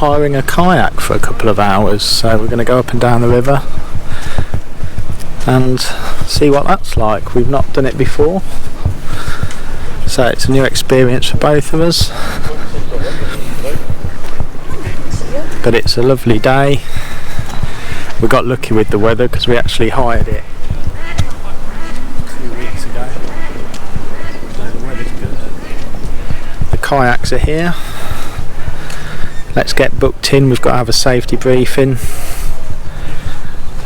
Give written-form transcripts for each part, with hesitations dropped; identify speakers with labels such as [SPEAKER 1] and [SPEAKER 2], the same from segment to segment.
[SPEAKER 1] hiring a kayak for a couple of hours, so we're going to go up and down the river and see what that's like. We've not done it before, so it's a new experience for both of us, but it's a lovely day. We got lucky with the weather because we actually hired it 2 weeks ago, so the weather's good. The kayaks are here. Let's get booked in. We've got to have a safety briefing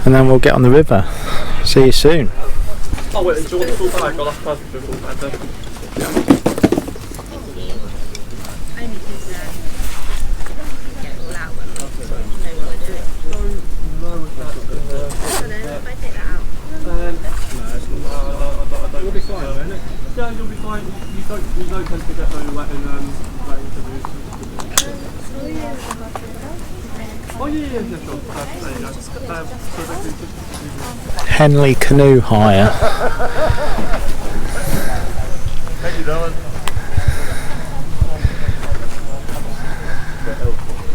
[SPEAKER 1] and then we'll get on the river. See you soon.
[SPEAKER 2] Oh wait, do you want the full bag? I'll have to have the full bag then. You'll be fine, won't it? Yeah, you'll be fine. You don't tend to get very wet in rain to do. Oh yeah, sure. There you go.
[SPEAKER 1] Henley canoe hire.
[SPEAKER 2] Thank you, darling.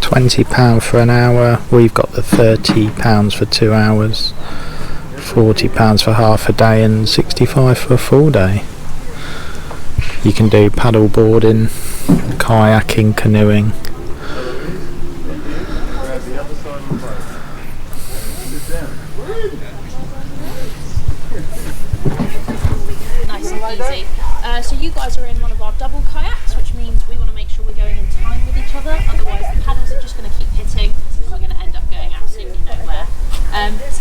[SPEAKER 1] £20 for an hour. We've got the £30 for 2 hours, £40 for half a day, and £65 for a full day. You can do paddle boarding, kayaking, canoeing.
[SPEAKER 3] Nice and easy. So you guys are in one of our double kayaks, which means we want to make sure we're going in time with each other, otherwise the paddles are just going to keep hitting and we're going to end up going absolutely nowhere.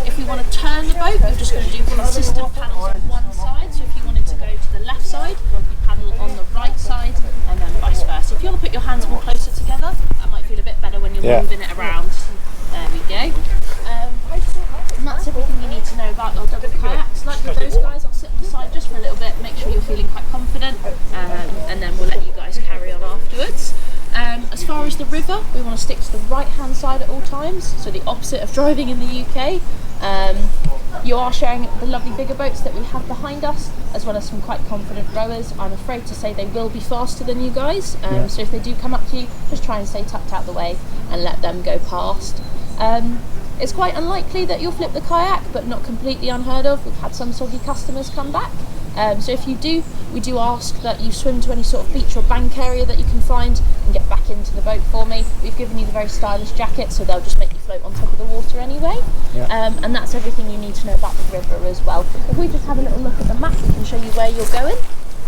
[SPEAKER 3] If we want to turn the boat, we're just going to do consistent paddles on one side. So if you wanted to go to the left side, you paddle on the right side, and then vice versa. If you want to put your hands more closer together, that might feel a bit better when you're moving it around. There we go. And that's everything you need to know about our double kayaks. Like with those guys, I'll sit on the side just for a little bit, make sure you're feeling quite confident, and then we'll let you guys carry on afterwards. As far as the river, we want to stick to the right hand side at all times, so the opposite of driving in the UK. You are sharing the lovely bigger boats that we have behind us, as well as some quite confident rowers. I'm afraid to say they will be faster than you guys, so if they do come up to you, just try and stay tucked out the way and let them go past. It's quite unlikely that you'll flip the kayak, but not completely unheard of. We've had some soggy customers come back. So if you do, we do ask that you swim to any sort of beach or bank area that you can find and get back into the boat for me. We've given you the very stylish jacket, so they'll just make you float on top of the water anyway. And that's everything you need to know about the river as well. If we just have a little look at the map, we can show you where you're going.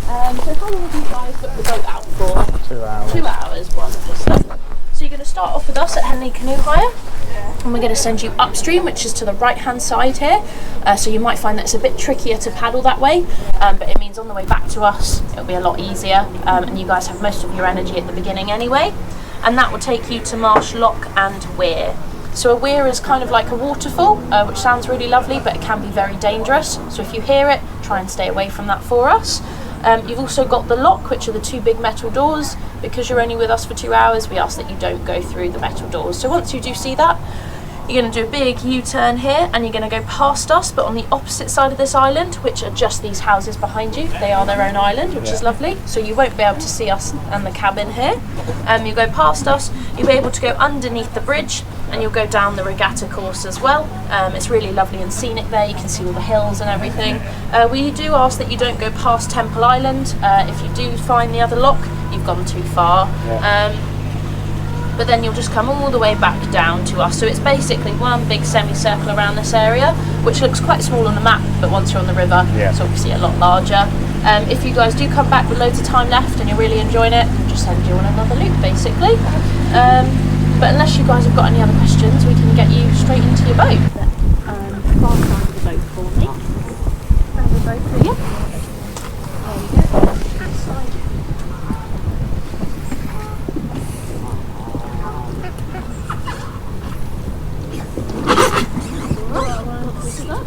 [SPEAKER 3] So how long have you guys booked the boat out for?
[SPEAKER 1] 2 hours.
[SPEAKER 3] 2 hours, wonderful stuff. So you're going to start off with us at Henley Canoe Hire, and we're going to send you upstream, which is to the right hand side here. So you might find that it's a bit trickier to paddle that way, but it means on the way back to us it'll be a lot easier, and you guys have most of your energy at the beginning anyway. And that will take you to Marsh Lock and Weir. So a weir is kind of like a waterfall, which sounds really lovely, but it can be very dangerous. So if you hear it, try and stay away from that for us. You've also got the lock, which are the 2 big metal doors. Because you're only with us for 2 hours, we ask that you don't go through the metal doors. So once you do see that, you're going to do a big U-turn here, and you're going to go past us, but on the opposite side of this island, which are just these houses behind you. They are their own island, which is lovely. So you won't be able to see us and the cabin here. You go past us, you'll be able to go underneath the bridge, and you'll go down the regatta course as well. It's really lovely and scenic there. You can see all the hills and everything. We do ask that you don't go past Temple Island. If you do find the other lock, you've gone too far. But then you'll just come all the way back down to us. So it's basically one big semicircle around this area, which looks quite small on the map, but once you're on the river, it's obviously a lot larger. If you guys do come back with loads of time left and you're really enjoying it, we'll just send you on another loop, basically. But unless you guys have got any other questions, we can get you straight into your boat. Far side of the boat for me. Side of the boat for you. There we go. That side.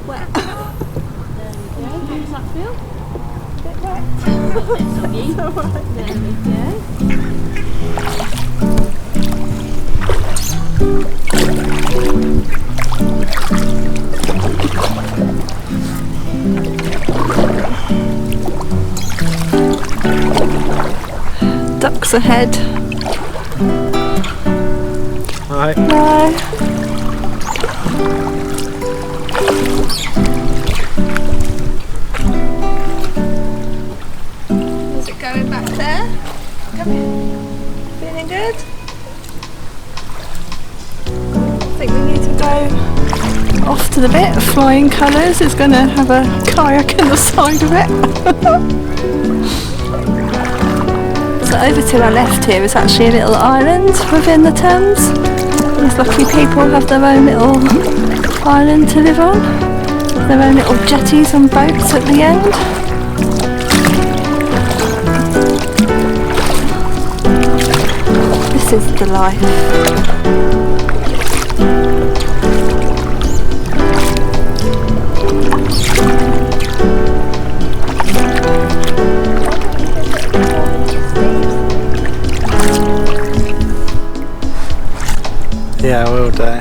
[SPEAKER 3] Wet. There we go. How does that feel? A bit wet. A bit soggy. There we go.
[SPEAKER 4] Ducks ahead.
[SPEAKER 1] No.
[SPEAKER 4] No. Is it going back there? Come here. Feeling good? I think we need to go off to the bit of Flying Colours. It's going to have a kayak in the side of it. So over to our left here is actually a little island within the Thames. These lucky people have their own little island to live on. Their own little jetties and boats at the end. This is the life.
[SPEAKER 1] Yeah, I will do.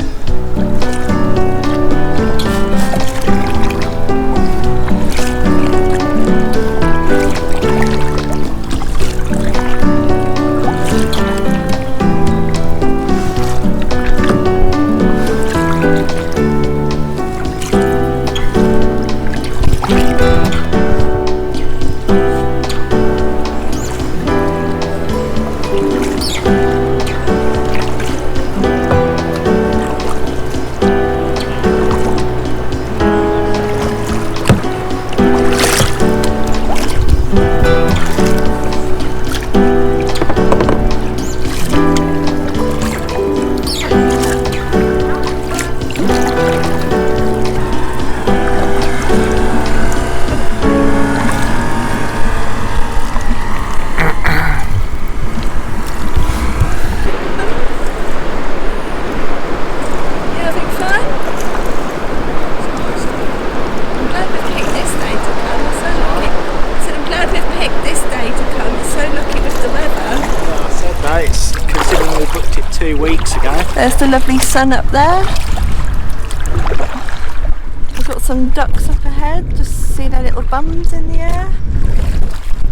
[SPEAKER 1] There's the lovely sun up there. We've got some ducks up ahead, just see their little bums in the air.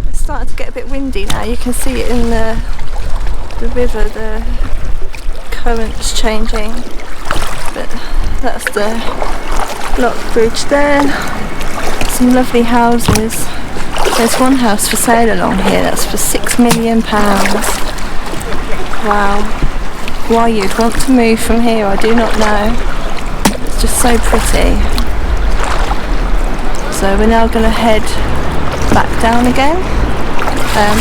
[SPEAKER 1] It's starting to get a bit windy now, you can see it in the river, the current's changing. But that's the block bridge there. Some lovely houses. There's one house for sale along here that's for £6 million. Wow. Why you'd want to move from here, I do not know. It's just so pretty. So we're now going to head back down again.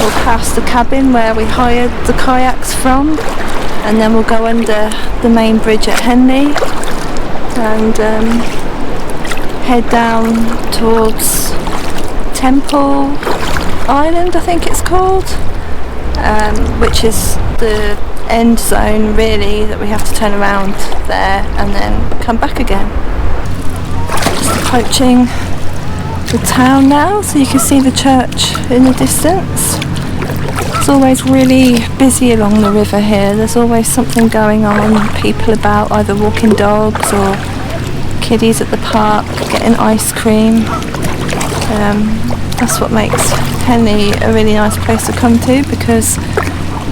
[SPEAKER 1] We'll pass the cabin where we hired the kayaks from, and then we'll go under the main bridge at Henley and head down towards Temple Island, I think it's called, which is the end zone really, that we have to turn around there and then come back again. Just approaching the town now, so you can see the church in the distance. It's always really busy along the river here. There's always something going on, people about, either walking dogs or kiddies at the park getting ice cream. That's what makes Henley a really nice place to come to, because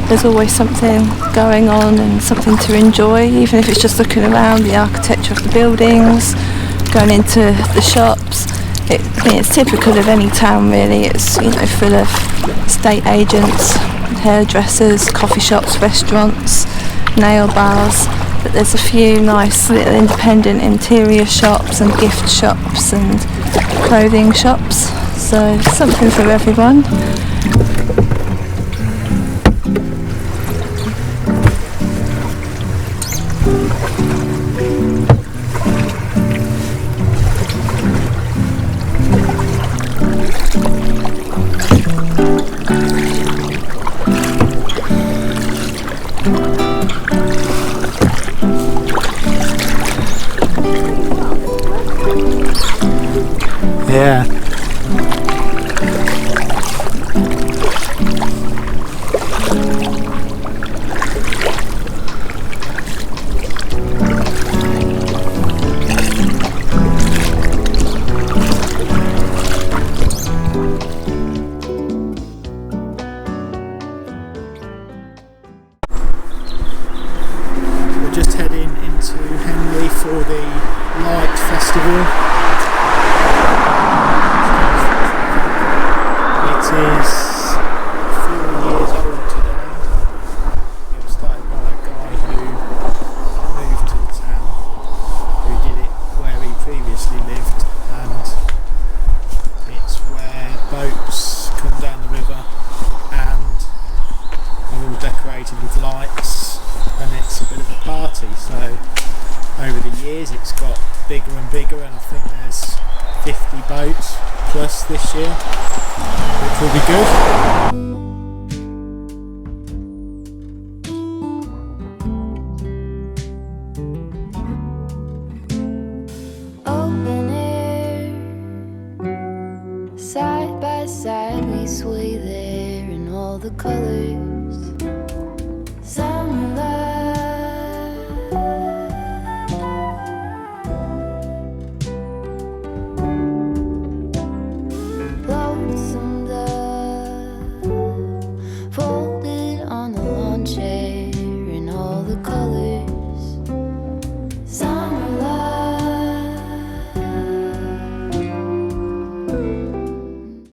[SPEAKER 1] there's always something going on and something to enjoy, even if it's just looking around the architecture of the buildings, going into the shops. It's typical of any town really. It's, you know, full of estate agents, hairdressers, coffee shops, restaurants, nail bars, but there's a few nice little independent interior shops and gift shops and clothing shops, so something for everyone. Yeah. We're just Festival. It is a few years old today. It was started by a guy who moved to the town, who did it where he previously lived, and it's where boats come down the river and are all decorated with lights, and it's a bit of a party. So over the years it's got bigger and bigger, and I think there's 50 boats plus this year, which will be good.
[SPEAKER 5] Open air, side by side we sway there in all the colors.